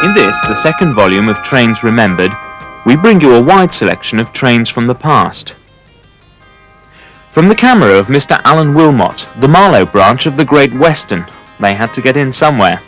In this, the second volume of Trains Remembered, we bring you a wide selection of trains from the past. From the camera of Mr. Alan Wilmot, the Marlow branch of the Great Western, they had to get in somewhere.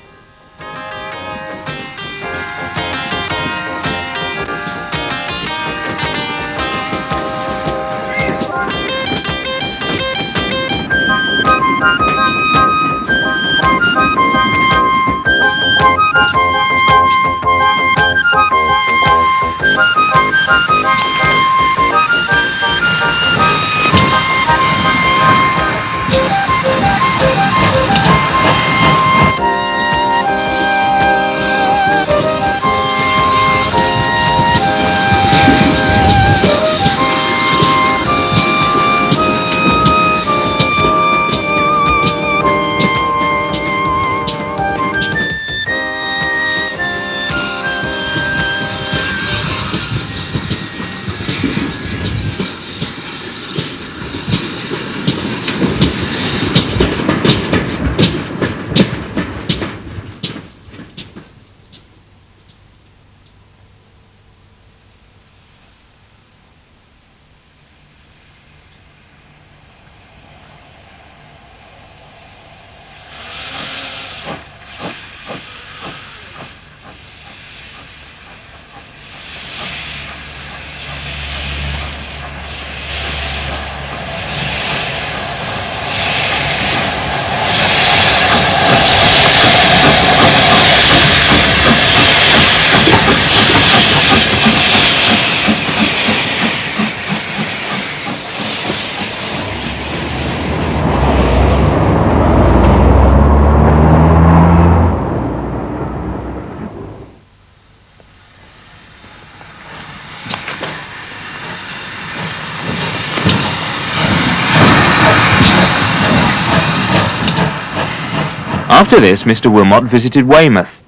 After this, Mr. Wilmot visited Weymouth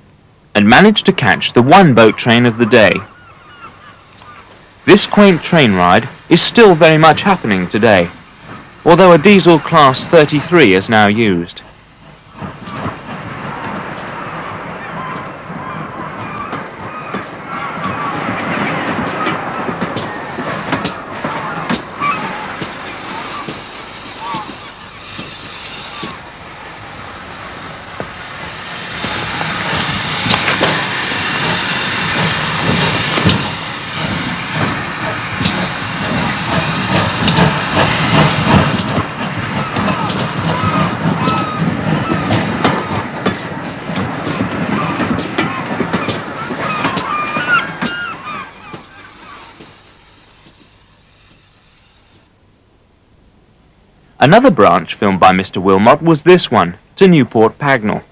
and managed to catch the one boat train of the day. This quaint train ride is still very much happening today, although a diesel class 33 is now used. Another branch filmed by Mr. Wilmot was this one, to Newport Pagnell.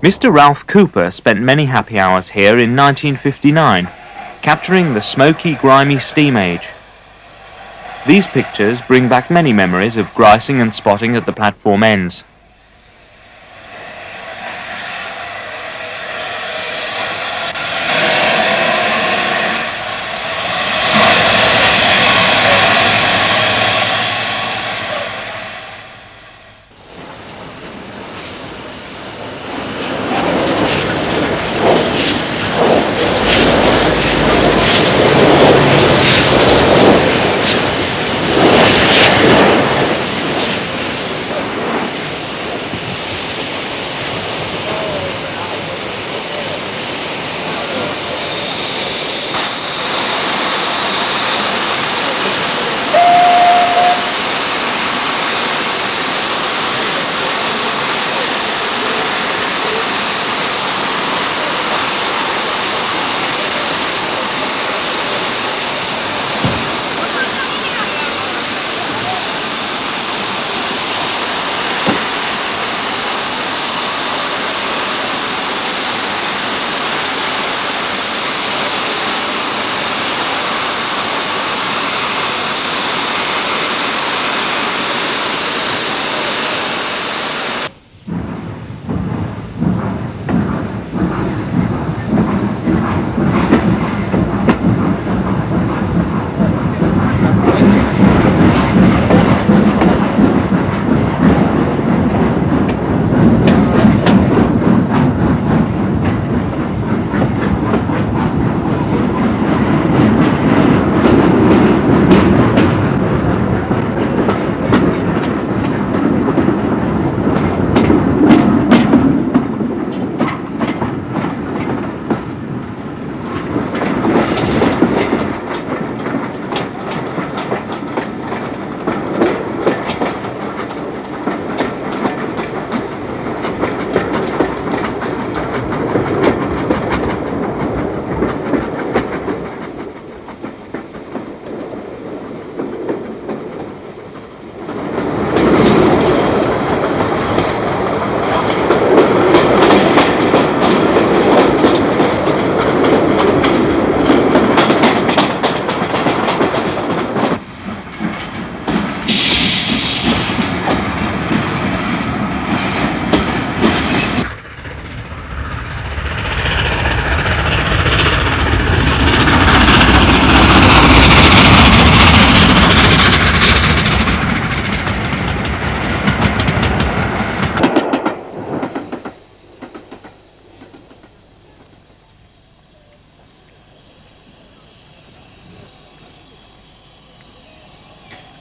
Mr. Ralph Cooper spent many happy hours here in 1959, capturing the smoky, grimy steam age. These pictures bring back many memories of grising and spotting at the platform ends.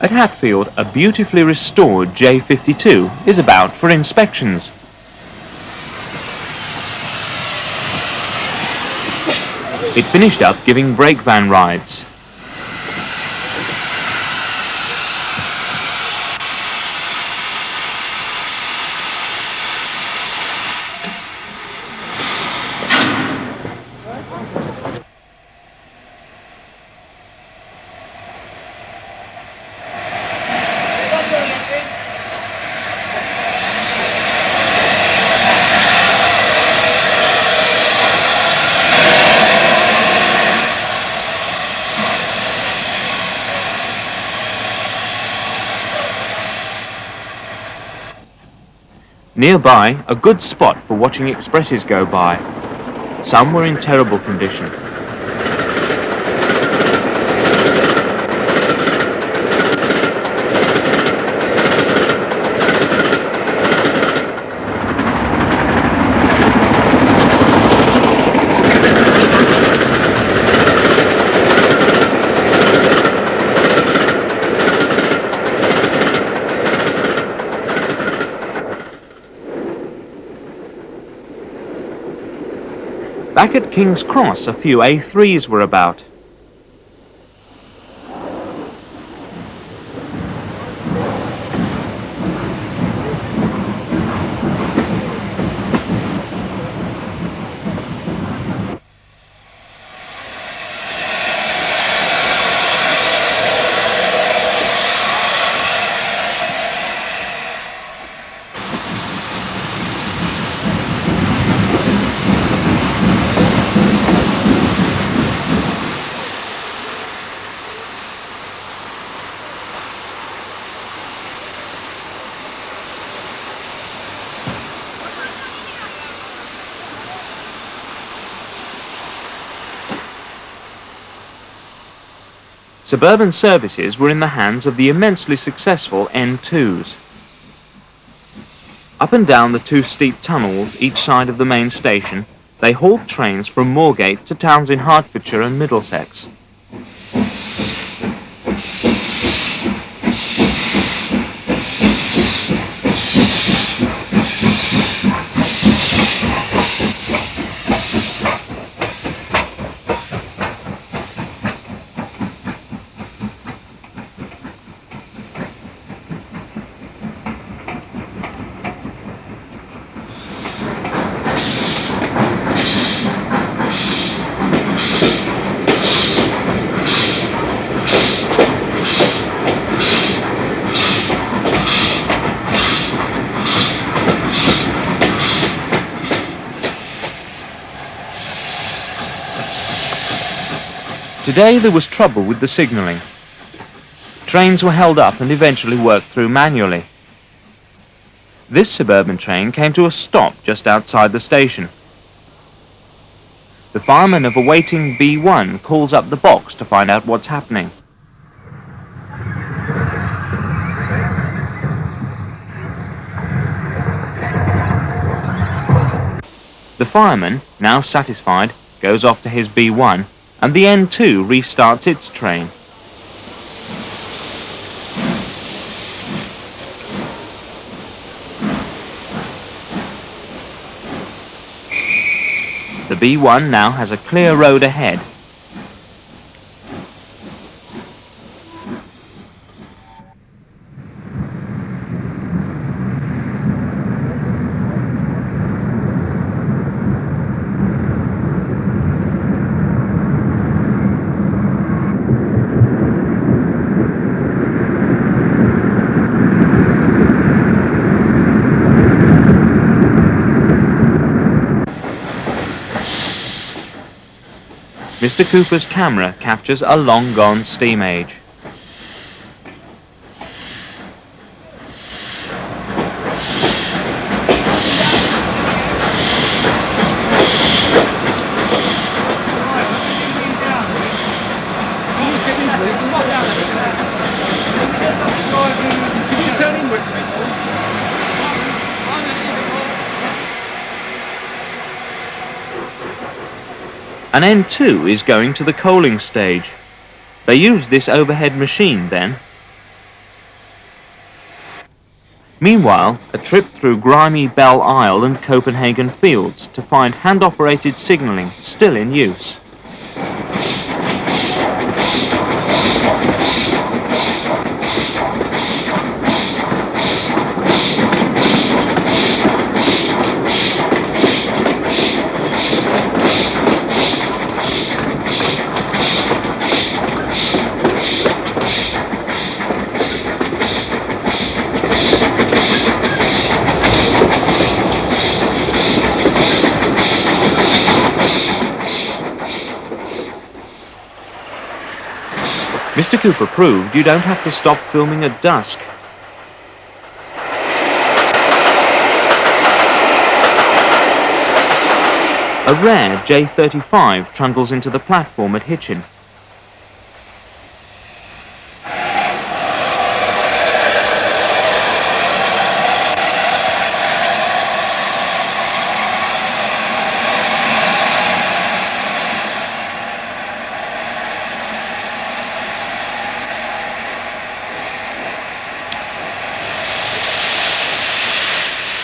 At Hatfield, a beautifully restored J52 is about for inspections. It finished up giving brake van rides. Nearby, a good spot for watching expresses go by. Some were in terrible condition. Back at King's Cross, a few A3s were about. Suburban services were in the hands of the immensely successful N2s. Up and down the two steep tunnels each side of the main station, they hauled trains from Moorgate to towns in Hertfordshire and Middlesex. Today there was trouble with the signalling. Trains were held up and eventually worked through manually. This suburban train came to a stop just outside the station. The fireman of a waiting B1 calls up the box to find out what's happening. The fireman, now satisfied, goes off to his B1, and the N2 restarts its train. The B1 now has a clear road ahead. Mr. Cooper's camera captures a long-gone steam age. An N2 is going to the coaling stage. They use this overhead machine then. Meanwhile, a trip through grimy Belle Isle and Copenhagen fields to find hand-operated signalling still in use. Mr. Cooper proved you don't have to stop filming at dusk. A rare J35 trundles into the platform at Hitchin.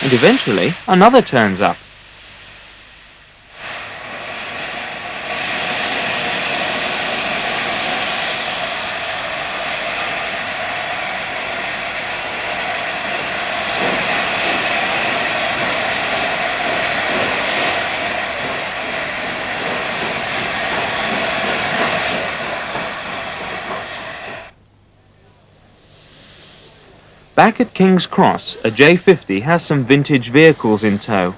And eventually, another turns up. Back at King's Cross, a J50 has some vintage vehicles in tow.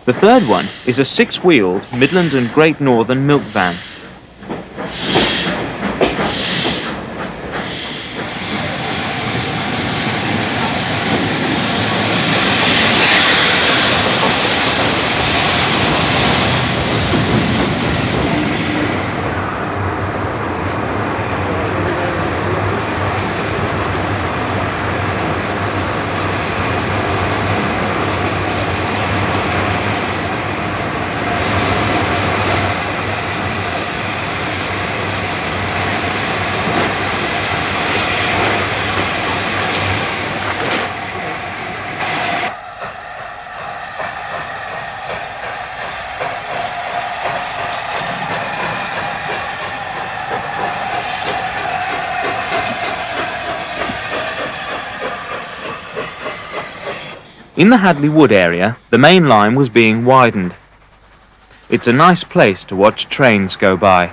The third one is a 6-wheeled Midland and Great Northern milk van. In the Hadley Wood area, the main line was being widened. It's a nice place to watch trains go by.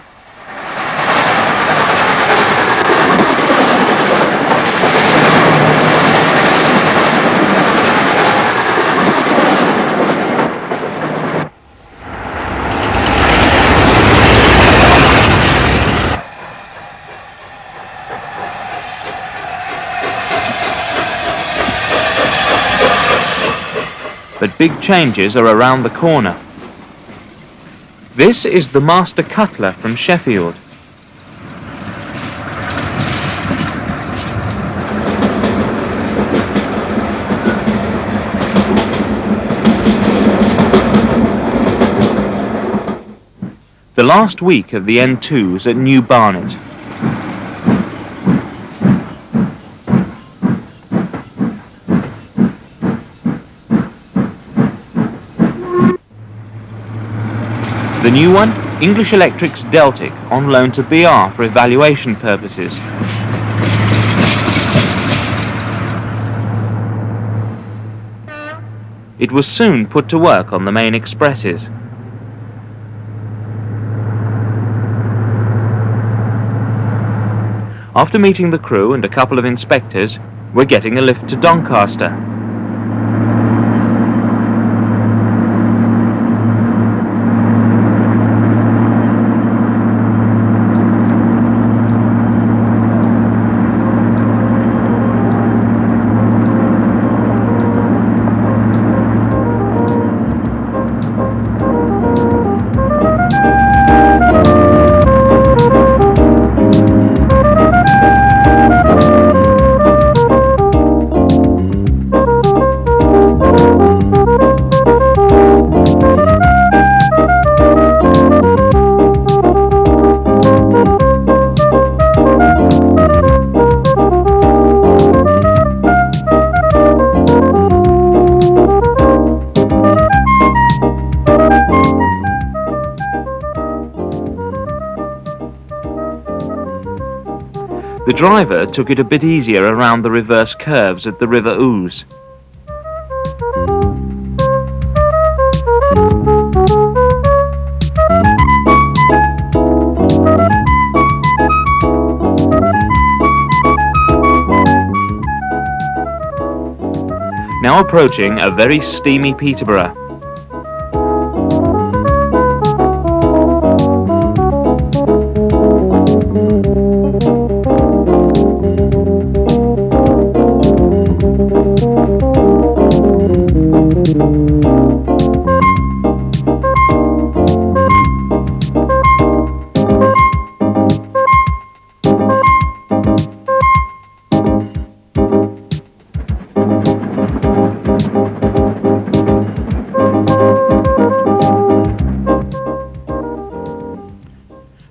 But big changes are around the corner. This is the Master Cutler from Sheffield. The last week of the N2's at New Barnet. The new one, English Electric's Deltic, on loan to BR for evaluation purposes. It was soon put to work on the main expresses. After meeting the crew and a couple of inspectors, we're getting a lift to Doncaster. The driver took it a bit easier around the reverse curves at the River Ouse. Now approaching a very steamy Peterborough.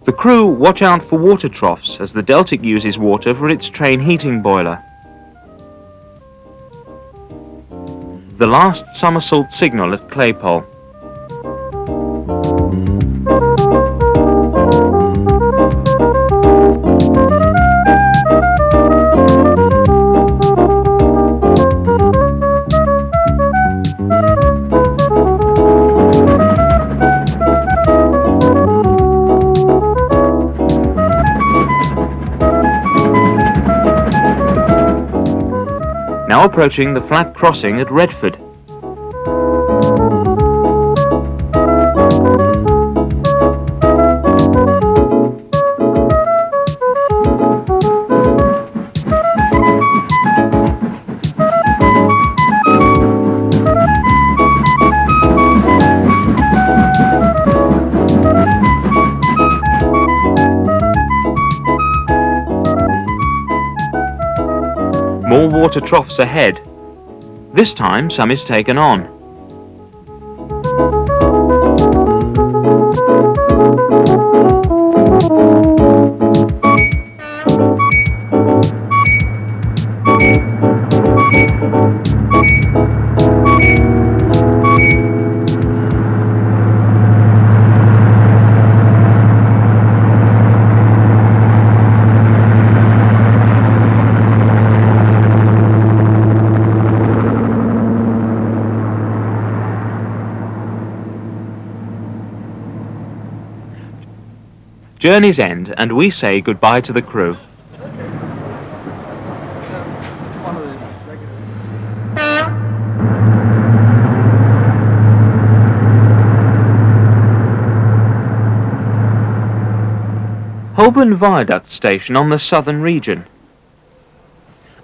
The crew watch out for water troughs as the Deltic uses water for its train heating boiler. The last somersault signal at Claypole. now approaching the flat crossing at Redford. More water troughs ahead. This time some is taken on. Journey's end, and we say goodbye to the crew. Holborn Viaduct Station on the southern region.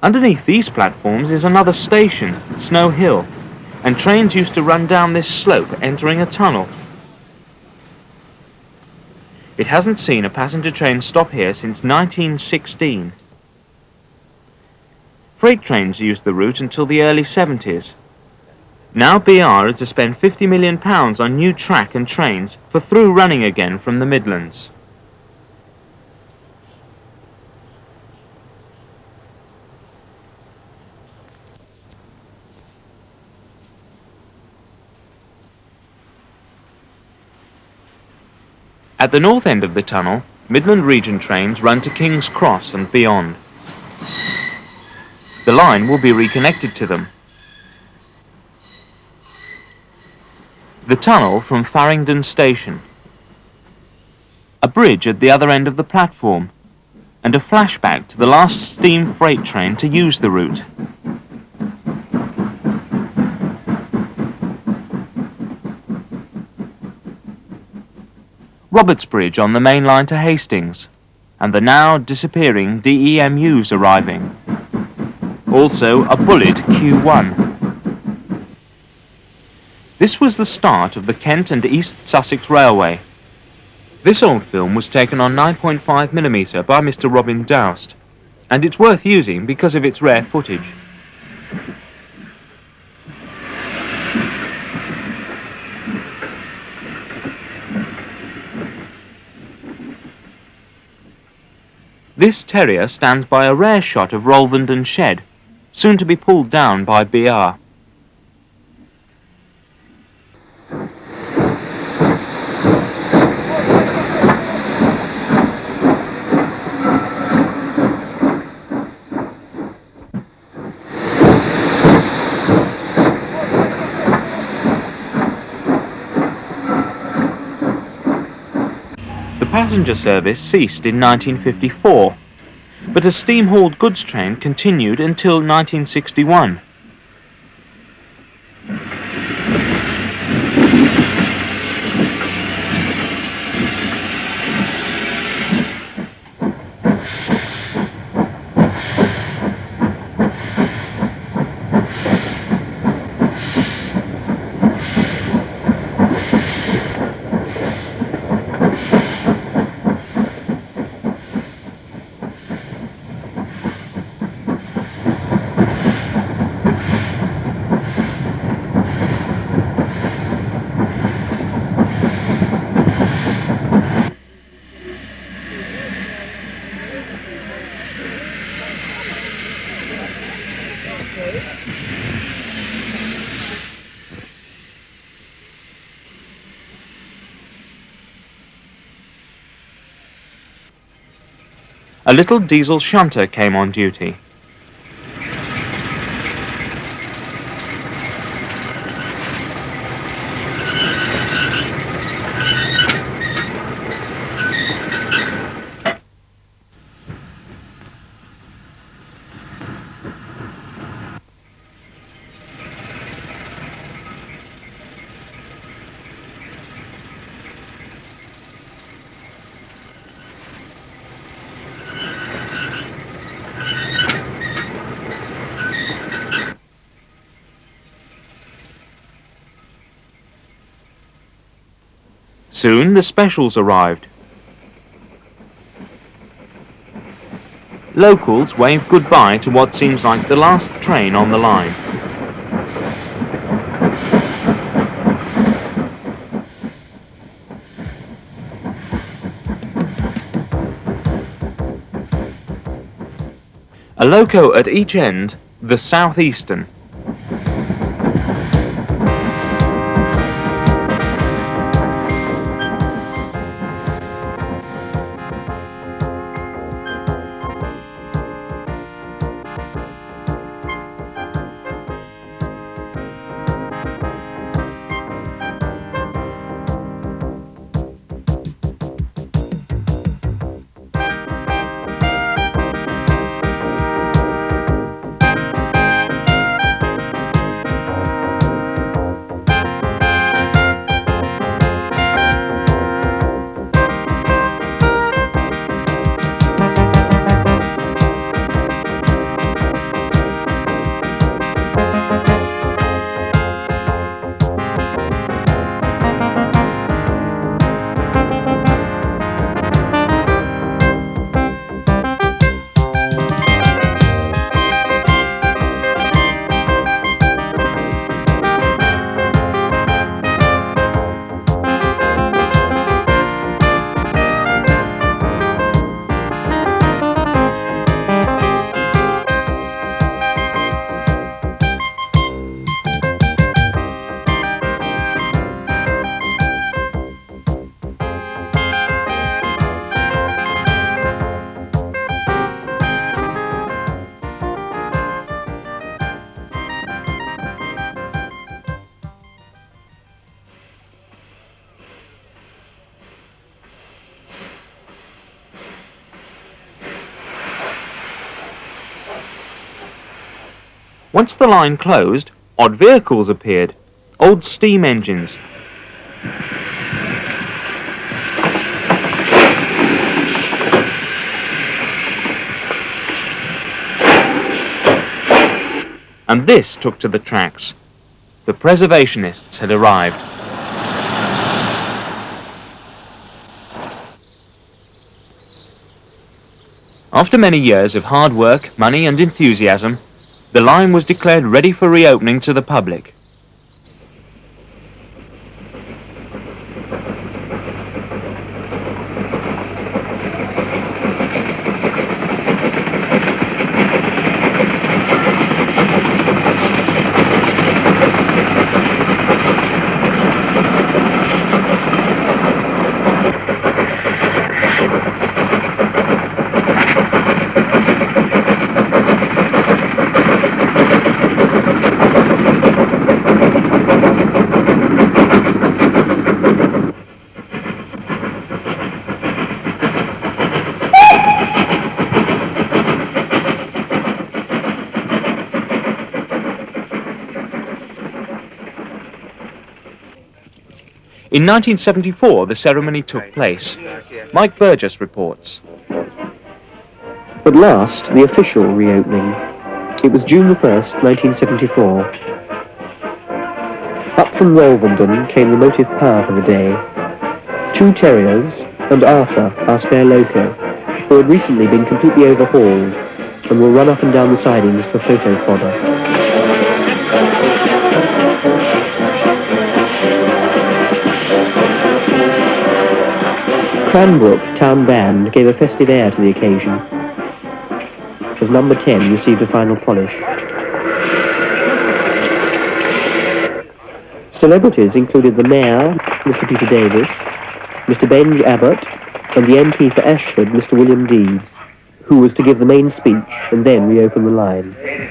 Underneath these platforms is another station, Snow Hill, and trains used to run down this slope entering a tunnel. It hasn't seen a passenger train stop here since 1916. Freight trains used the route until the early 70s. Now BR is to spend £50 million on new track and trains for through running again from the Midlands. At the north end of the tunnel, Midland Region trains run to King's Cross and beyond. The line will be reconnected to them. The tunnel from Farringdon Station. A bridge at the other end of the platform, and a flashback to the last steam freight train to use the route. Roberts Bridge on the main line to Hastings, and the now disappearing DEMUs arriving. Also a bullet Q1. This was the start of the Kent and East Sussex Railway. This old film was taken on 9.5mm by Mr. Robin Doust, and it's worth using because of its rare footage. This terrier stands by a rare shot of Rolvenden Shed, soon to be pulled down by BR. The passenger service ceased in 1954, but a steam-hauled goods train continued until 1961. A little diesel shunter came on duty. Soon the specials arrived. Locals wave goodbye to what seems like the last train on the line. A loco at each end, the Southeastern. Once the line closed, odd vehicles appeared, old steam engines. And this took to the tracks. The preservationists had arrived. After many years of hard work, money and enthusiasm, the line was declared ready for reopening to the public. In 1974, the ceremony took place. Mike Burgess reports. At last, the official reopening. It was June the 1st, 1974. Up from Wolvenden came the motive power for the day. 2 terriers and Arthur, our spare loco, who had recently been completely overhauled and will run up and down the sidings for photo fodder. Cranbrook Town Band gave a festive air to the occasion, as number 10 received a final polish. Celebrities included the Mayor, Mr. Peter Davis, Mr. Benj Abbott, and the MP for Ashford, Mr. William Deeds, who was to give the main speech and then reopen the line. Where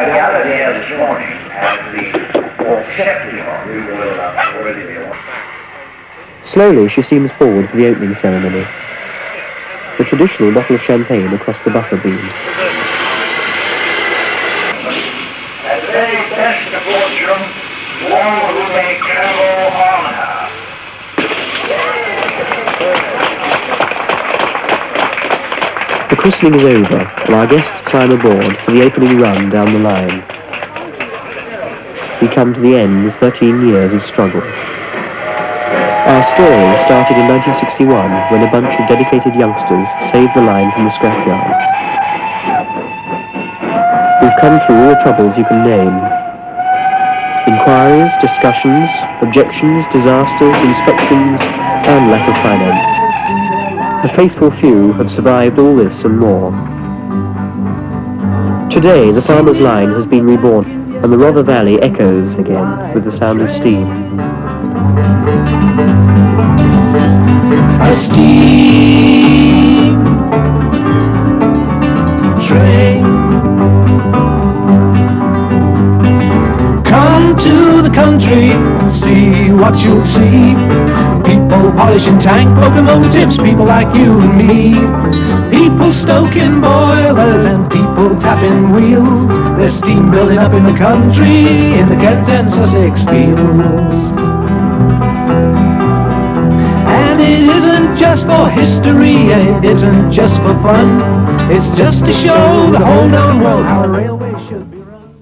the other day this morning, as the September, we will already be on. Slowly she steams forward for the opening ceremony. The traditional bottle of champagne across the buffer beam. At the very best of fortune, one who may travel on her. The christening is over, and our guests climb aboard for the opening run down the line. We come to the end of 13 years of struggle. Our story started in 1961 when a bunch of dedicated youngsters saved the line from the scrapyard. We've come through all the troubles you can name. Inquiries, discussions, objections, disasters, inspections, and lack of finance. The faithful few have survived all this and more. Today, the farmer's line has been reborn, and the Rother Valley echoes again with the sound of steam. A steam train. Come to the country, see what you'll see. People polishing tank locomotives, people like you and me. People stoking boilers and people tapping wheels. There's steam building up in the country, in the Kent and Sussex fields. And it isn't just for history, and it isn't just for fun. It's just to show the whole known world how a railway should be run.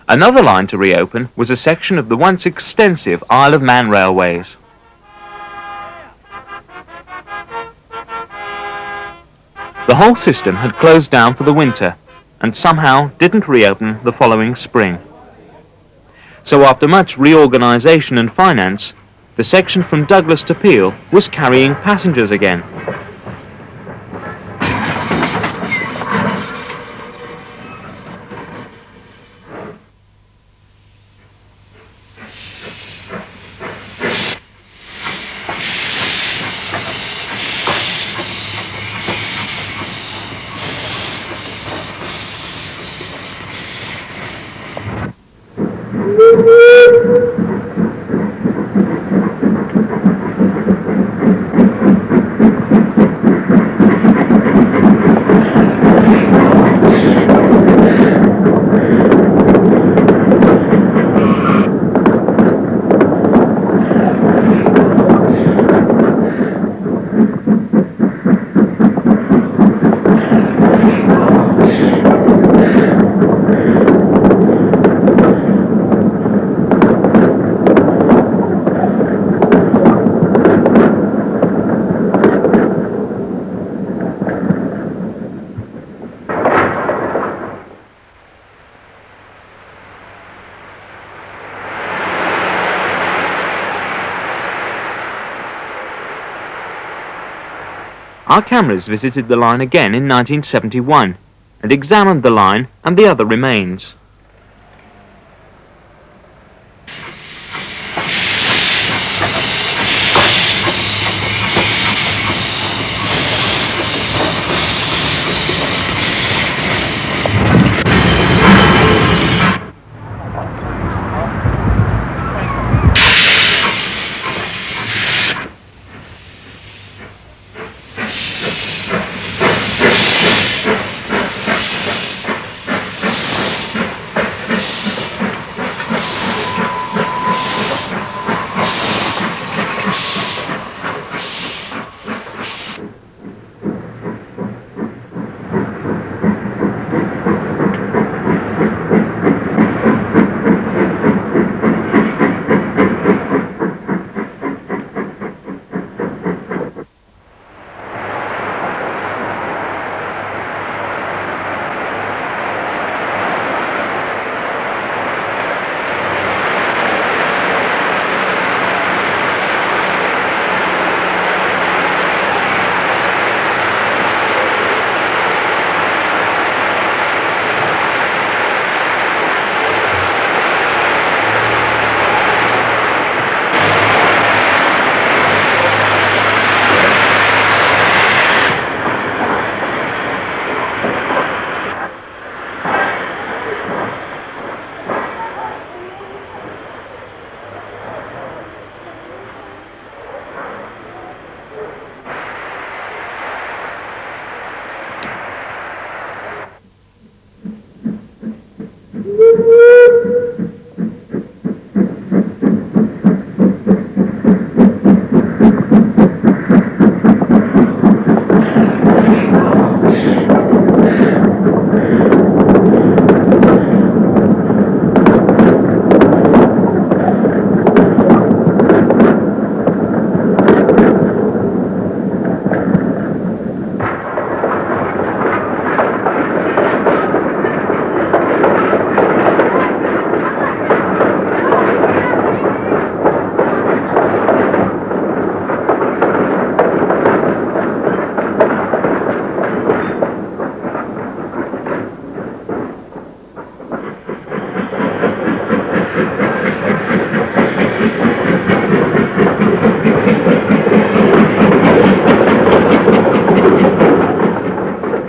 Another line to reopen was a section of the once extensive Isle of Man railways. The whole system had closed down for the winter and somehow didn't reopen the following spring. So after much reorganisation and finance, the section from Douglas to Peel was carrying passengers again. Our cameras visited the line again in 1971 and examined the line and the other remains.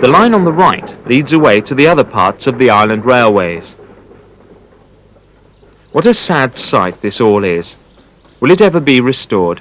The line on the right leads away to the other parts of the island railways. What a sad sight this all is. Will it ever be restored?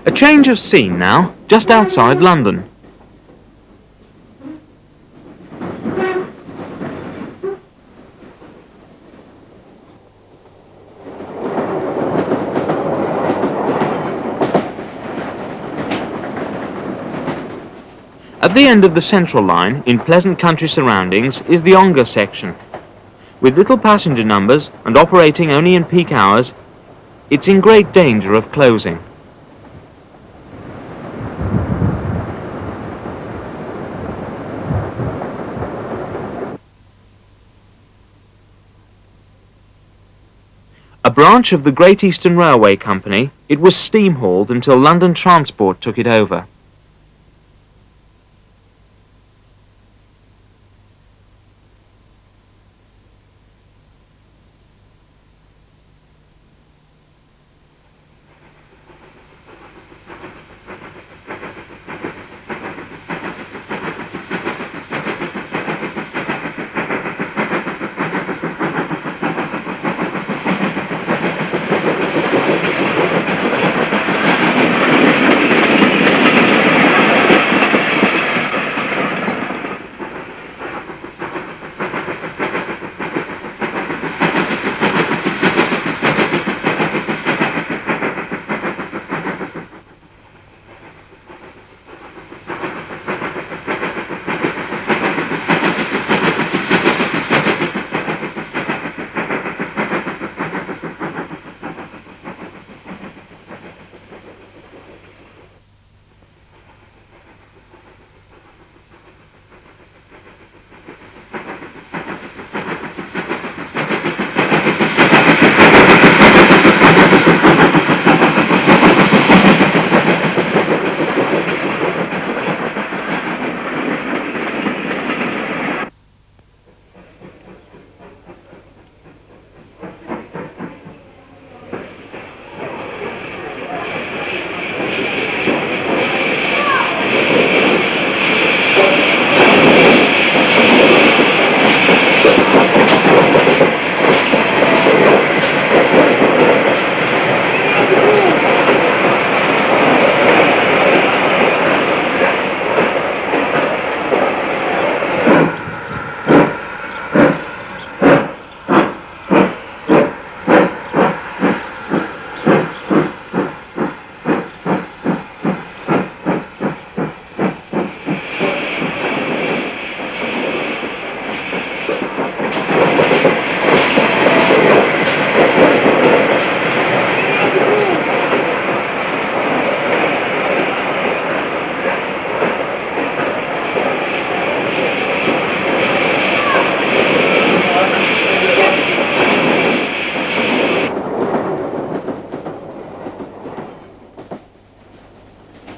A change of scene now, just outside London. At the end of the Central Line, in pleasant country surroundings, is the Ongar section. With little passenger numbers and operating only in peak hours, it's in great danger of closing. A branch of the Great Eastern Railway Company, it was steam-hauled until London Transport took it over.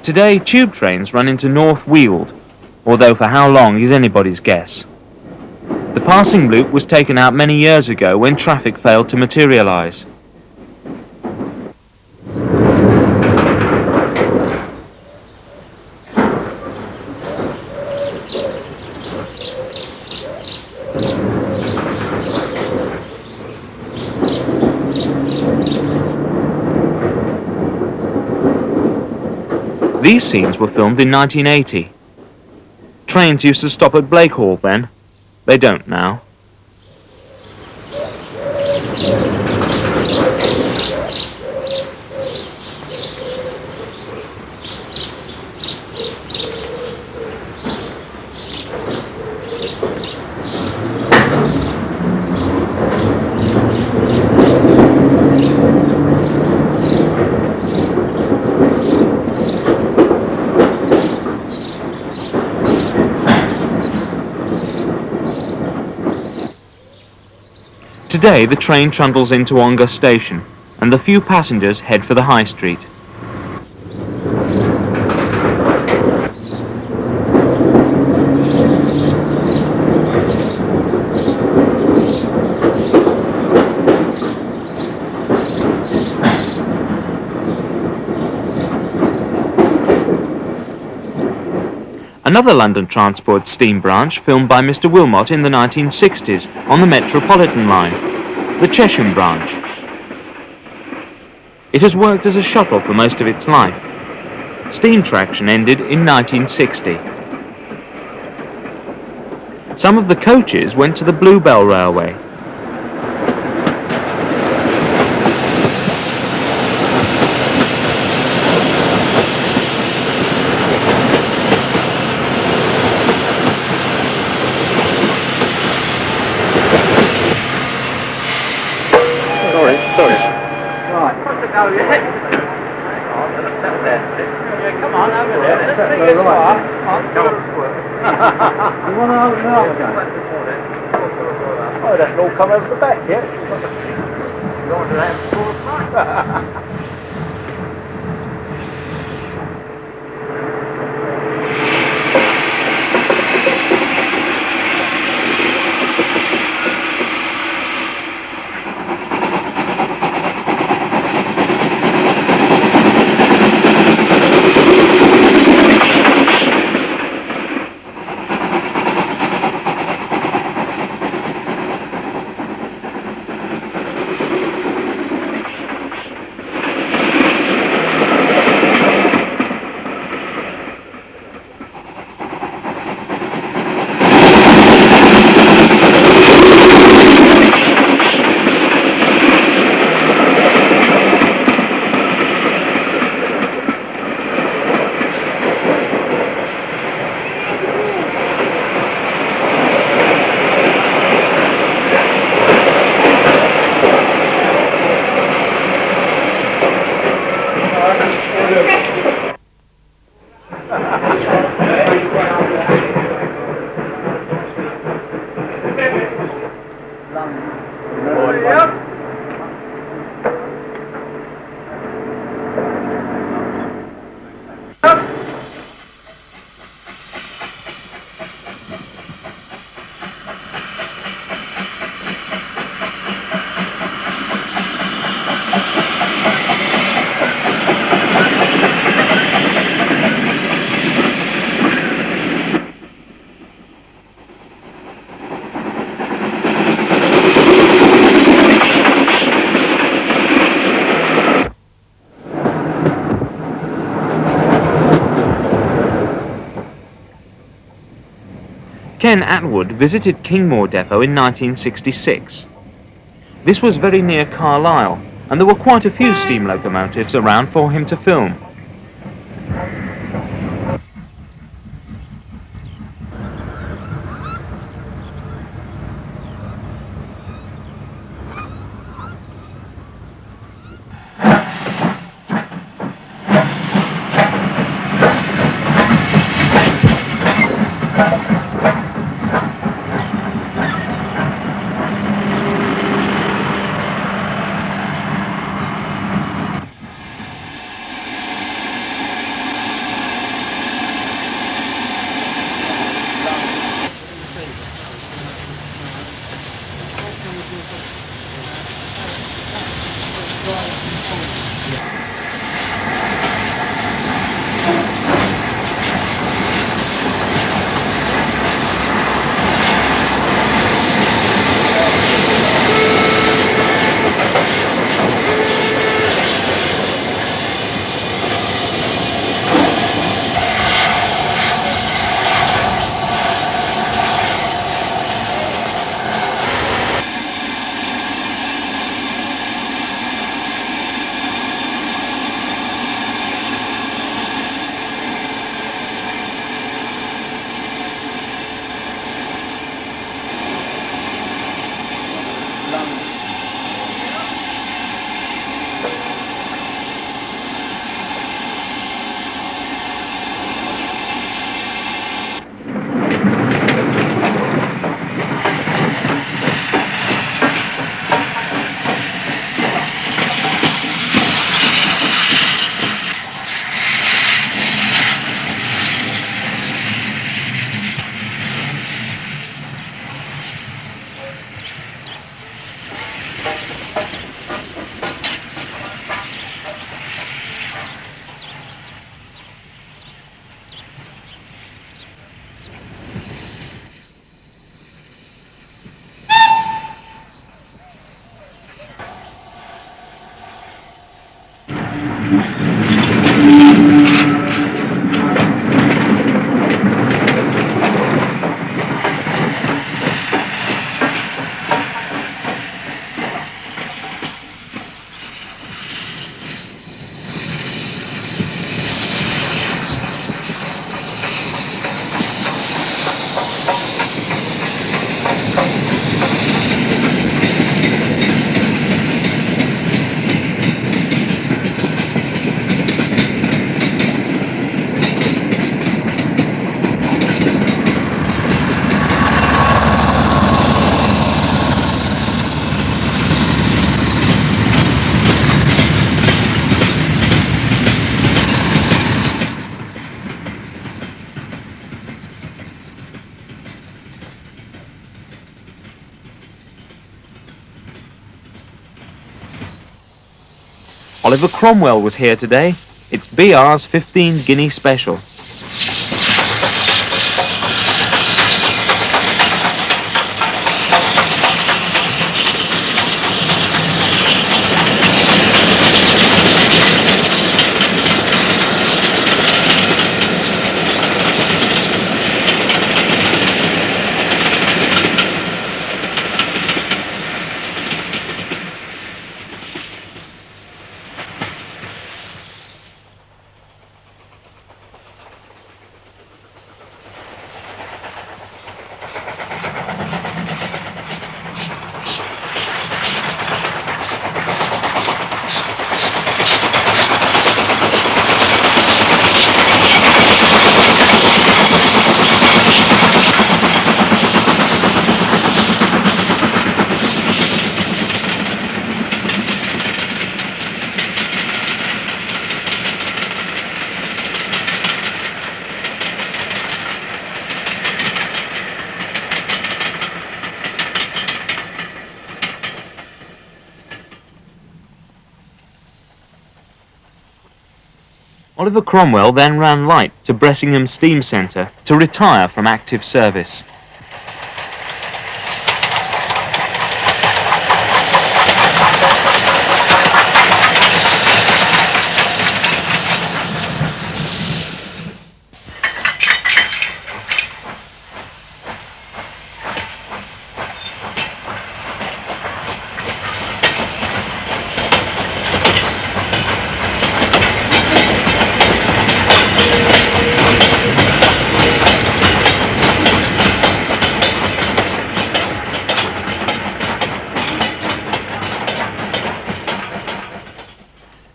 Today, tube trains run into North Weald, although for how long is anybody's guess. The passing loop was taken out many years ago when traffic failed to materialise. These scenes were filmed in 1980. Trains used to stop at Blakehall then. They don't now. Today, the train trundles into Ongar Station, and the few passengers head for the High Street. Another London Transport steam branch filmed by Mr. Wilmot in the 1960s on the Metropolitan line, the Chesham branch. It has worked as a shuttle for most of its life. Steam traction ended in 1960. Some of the coaches went to the Bluebell Railway. Oh, that's all come over the back, yeah? You want to Ken Atwood visited Kingmore Depot in 1966. This was very near Carlisle, and there were quite a few steam locomotives around for him to film. Oliver Cromwell was here today. It's BR's 15 guinea special. Oliver Cromwell then ran light to Bressingham Steam Centre to retire from active service.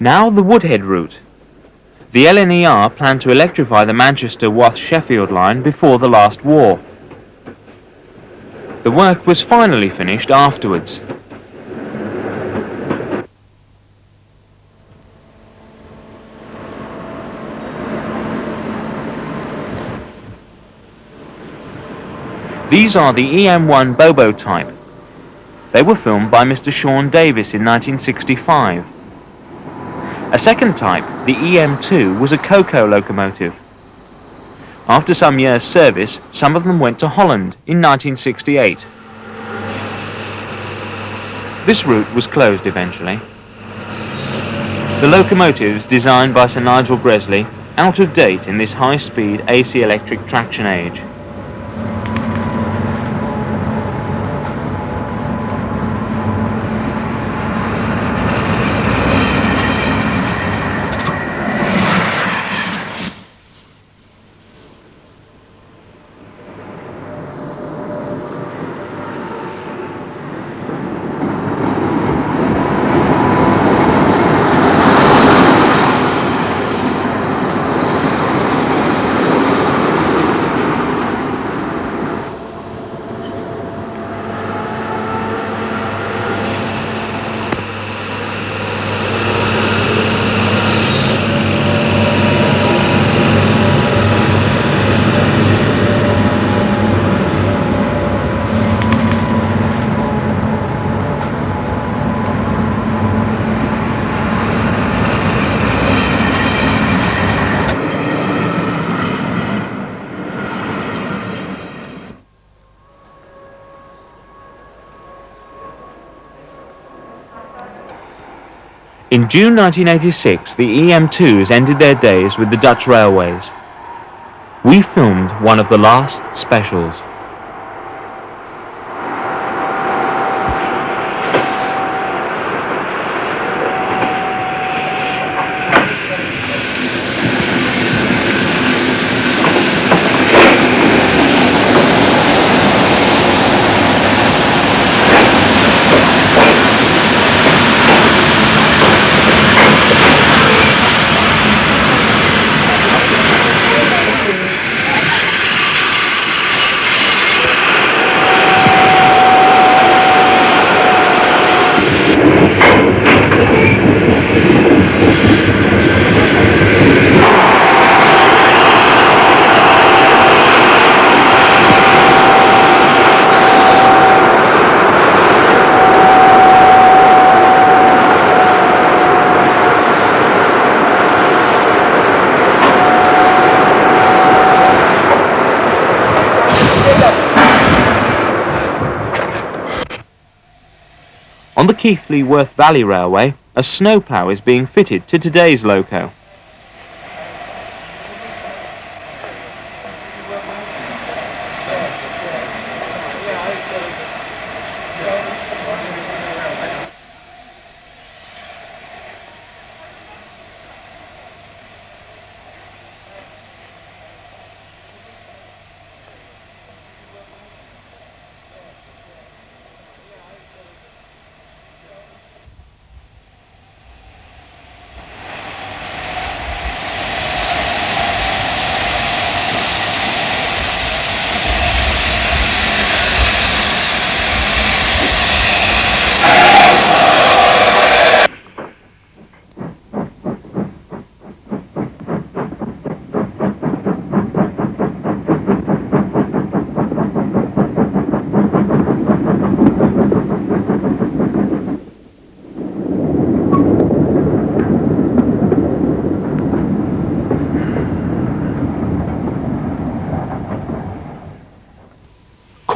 Now the Woodhead route. The LNER planned to electrify the Manchester-Wath-Sheffield line before the last war. The work was finally finished afterwards. These are the EM1 Bobo type. They were filmed by Mr. Sean Davis in 1965. A second type, the EM2, was a Coco locomotive. After some years' service, some of them went to Holland in 1968. This route was closed eventually. The locomotives, designed by Sir Nigel Gresley, out of date in this high-speed AC electric traction age. In June 1986, the EM2s ended their days with the Dutch Railways. We filmed one of the last specials. Keighley-Worth Valley Railway, a snowplough is being fitted to today's loco.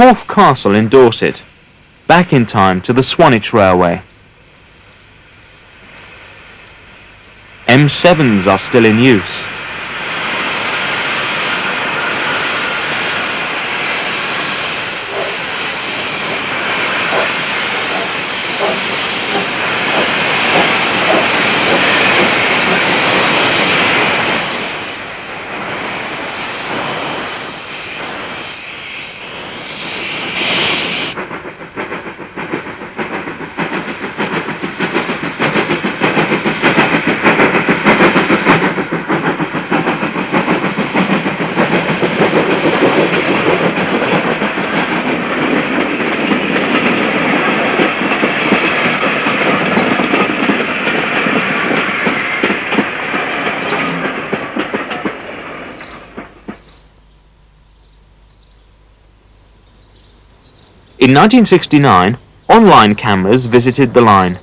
Corfe Castle in Dorset, back in time to the Swanage Railway. M7s are still in use. In 1969, online cameras visited the line.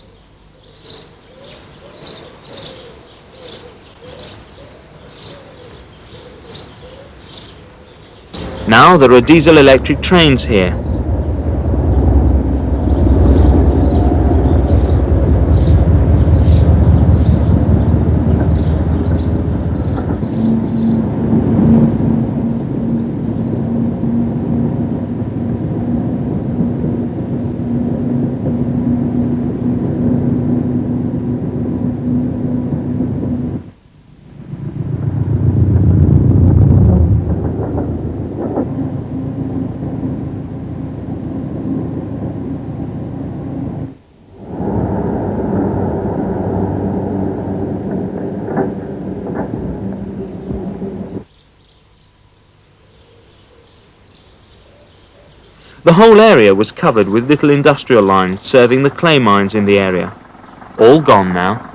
Now there are diesel-electric trains here. The whole area was covered with little industrial lines serving the clay mines in the area. All gone now.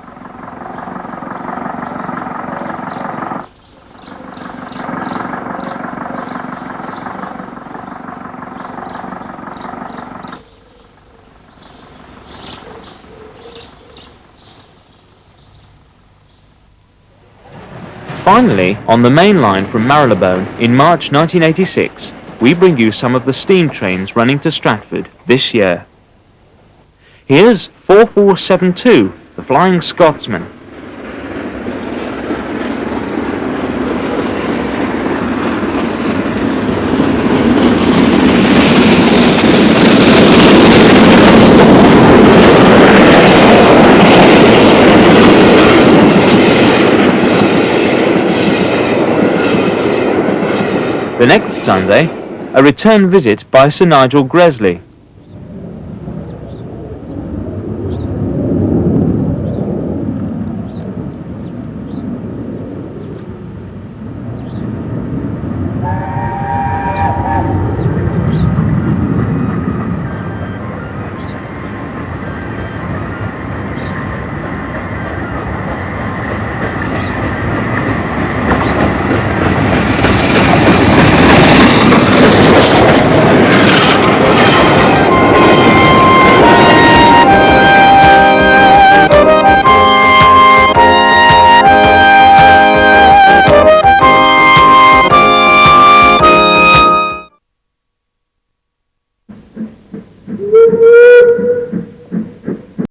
Finally, on the main line from Marylebone in March 1986, we bring you some of the steam trains running to Stratford this year. Here's 4472, the Flying Scotsman. The next Sunday, a return visit by Sir Nigel Gresley.